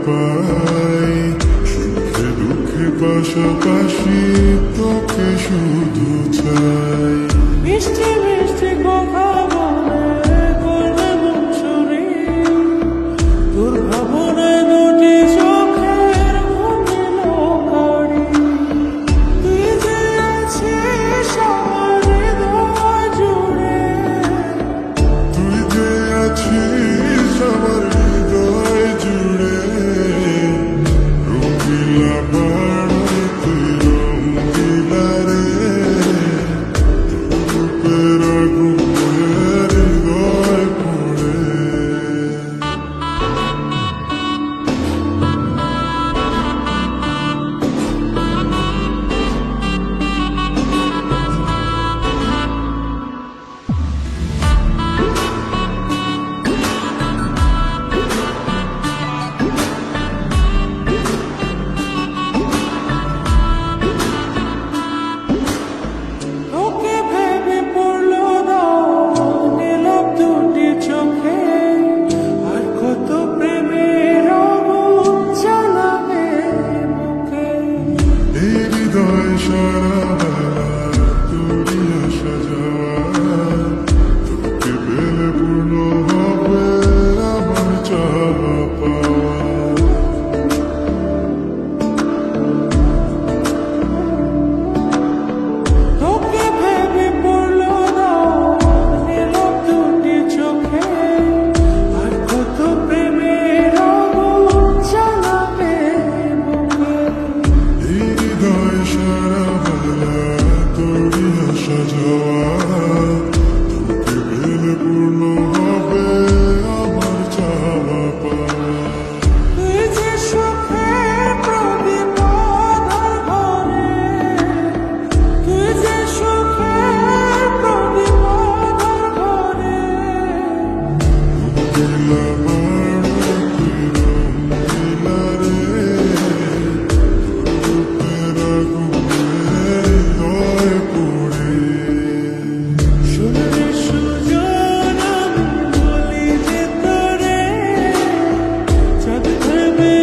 পাই, সুখে দুঃখে পাশাপাশি তোকে শুধু চাই। মিষ্টি মিষ্টি কথা বলে করবে মন চুরি, তোর ভাবনায় দুটি চোখের ঘুমিল কারি। তুই যে আছিস আমার হৃদয় জুড়ে, তুই যে আছিস আমার হৃদয় জুড়ে, রঙিলা বাড়াই তুই রঙিলা রে, রূপের আগুনে হৃদয় পড়ে। তোকে ভেবে পড়লো দাও নীলাভ দুটি চোখে, আর কত প্রেমের আগুন জ্বালাবে বুকে। এই হৃদয় সারা বেলা তোরই আসা যাওয়া, তোকে পেলে পূর্ণ হবে আমার চাওয়া পাওয়া। তোকে ভেবে পড়লো দাও নীলাভ দুটি চোখে, আর কত প্রেমের আগুন জ্বালাবে বুকে। এই হৃদয় সারা বেলা তোরই আসা যাওয়া, তোকে পেলে পূর্ণ হবে আমার চাওয়া পাওয়া। তুই যে সুখের প্রদীপ আঁধার ঘরে, তুই যে সুখের প্রদীপ আঁধার ঘরে। রঙিলা বাড়াই তুই রঙিলা রে, রূপের আগুনে হৃদয় পড়ে। শুনলে সুজন আমি বলি যে তোরে, চাঁদ ভেবে